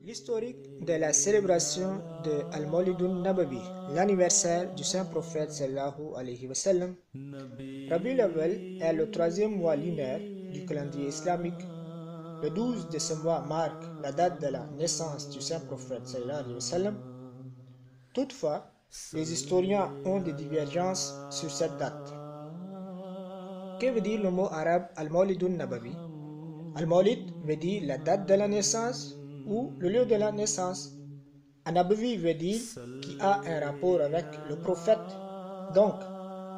L'historique de la célébration de Al-Mawlidun Nabawi, l'anniversaire du Saint-Prophète sallallahu alayhi wa sallam. Rabiul Awwal est le troisième mois lunaire du calendrier islamique. Le 12 de ce mois marque la date de la naissance du Saint-Prophète sallallahu alayhi wa sallam. Toutefois, les historiens ont des divergences sur cette date. Que veut dire le mot arabe Al-Mawlidun Nabawi? Al-Mawlid veut dire la date de la naissance ou le lieu de la naissance. An-Nabawi veut dire qui a un rapport avec le prophète. Donc,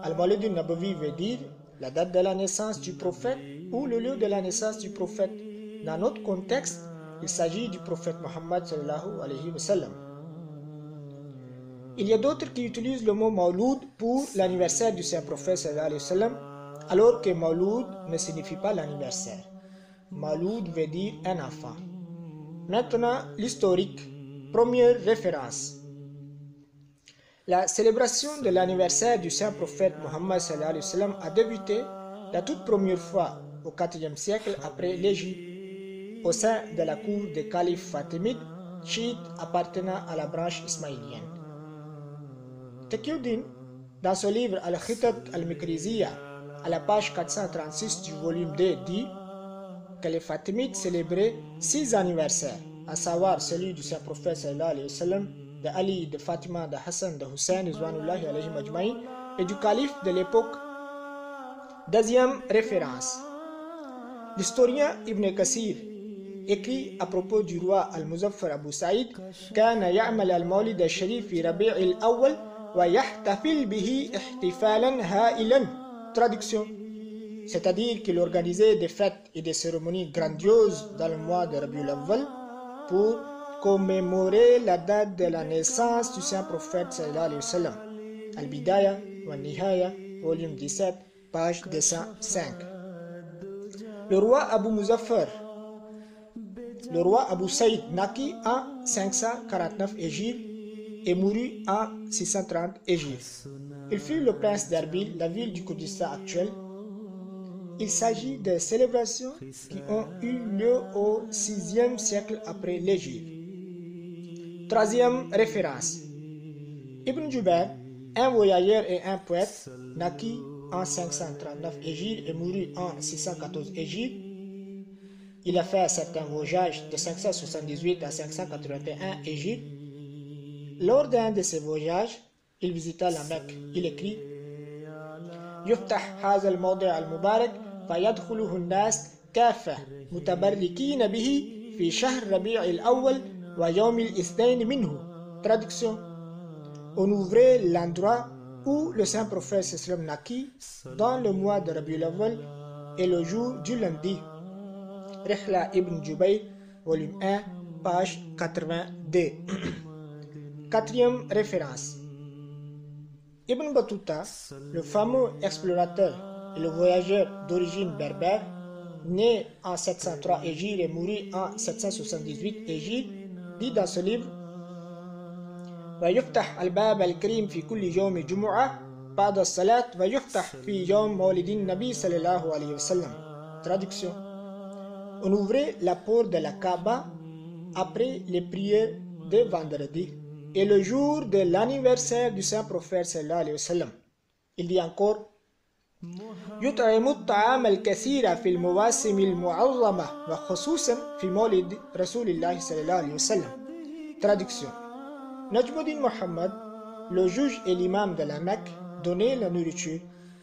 Al-Mawlidun Nabawi veut dire la date de la naissance du prophète ou le lieu de la naissance du prophète. Dans notre contexte, il s'agit du prophète Muhammad sallallahu alayhi wa sallam. Il y a d'autres qui utilisent le mot Mawloud pour l'anniversaire du Saint-Prophète sallallahu alayhi wa sallam, alors que Mawloud ne signifie pas l'anniversaire. Mawloud veut dire un enfant. Maintenant, l'historique. Première référence. La célébration de l'anniversaire du Saint-Prophète Muhammad sallallahu alayhi wa sallam a débuté la toute première fois au IVe siècle après l'Égypte, au sein de la cour des califes fatimides, chiites appartenant à la branche ismaélienne. Taqiyuddin, dans son livre Al-Khitat al-Mikriziya, à la page 436 du volume 2, dit que les Fatimides célébraient 6 anniversaires, à savoir celui du Saint-Prophète sallallahu alayhi wa sallam, de Ali, de Fatima, de Hassan, de Hussein, rizwanullahi alayhim ajmaïn, et du calife de l'époque. Deuxième référence. L'historien Ibn Kassir écrit à propos du roi Al-Muzaffar Abu Saïd كان يعمل المولد الشريف في ربيع الأول ويحتفل به احتفالا هائلا. Traduction. C'est-à-dire qu'il organisait des fêtes et des cérémonies grandioses dans le mois de Rabiul Awwal pour commémorer la date de la naissance du Saint-Prophète sallallahu alayhi wa sallam. Al-Bidaya wa Nihaya, volume 17, page 205. Le roi Abu Muzaffar, le roi Abu Saïd, naquit en 549 Hégire et mourut en 630 Hégire. Il fut le prince d'Arbil, la ville du Kurdistan actuel. Il s'agit de célébrations qui ont eu lieu au 6e siècle après l'Égypte. Troisième référence. Ibn Jubayr, un voyageur et un poète, naquit en 539 Hégire et mourut en 614 Hégire. Il a fait certains voyages de 578 à 581 Hégire. Lors d'un de ces voyages, il visita la Mecque. Il écrit يفتح هذا الموضع المبارك فيدخله الناس كافة متبركين به في شهر ربيع الأول ويوم الاثنين منه. Traduction. On ouvrait l'endroit où le Saint-Prophète sallam naquit dans le mois de Rabiul Awwal et le jour du lundi. Rihla Ibn Jubayr, volume 1, page 82. Quatrième référence. Ibn Battuta, le fameux explorateur et le voyageur d'origine berbère, né en 703 Hégire et mouru en 778 Hégire, dit dans ce livre ويفتح الباب الكريم في كل يوم جمعة بعد الصلاة ويفتح في يوم مولد النبي صلى الله عليه وسلم. Traduction. On ouvrait la porte de la Kaaba après les prières de vendredi et le jour de l'anniversaire du Saint-Prophète sallallahu alayhi wa sallam. Il dit encore يطعم الطعام الكثير في المواسم المعظمة وخصوصا في مولد رسول الله صلى الله عليه وسلم. Traduction. Najmuddin Muhammad, le juge et l'imam de la Mecque, donnait la nourriture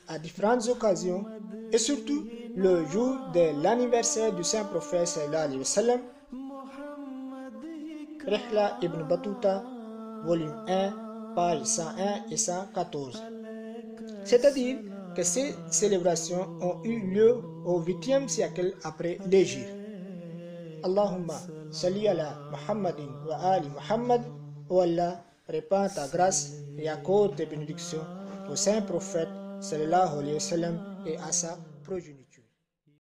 à différentes occasions et surtout le jour de l'anniversaire du Saint-Prophète sallallahu alayhi wa sallam. Rihla Ibn Battuta, volume 1, page 101 et 114. C'est-à-dire que ces célébrations ont eu lieu au 8e siècle après l'Égypte. Allahumma salli ala Muhammadin wa ali Muhammad. Oh Allah, répand ta grâce et accorde tes bénédictions au Saint-Prophète sallallahu alayhi wa sallam et à sa progéniture.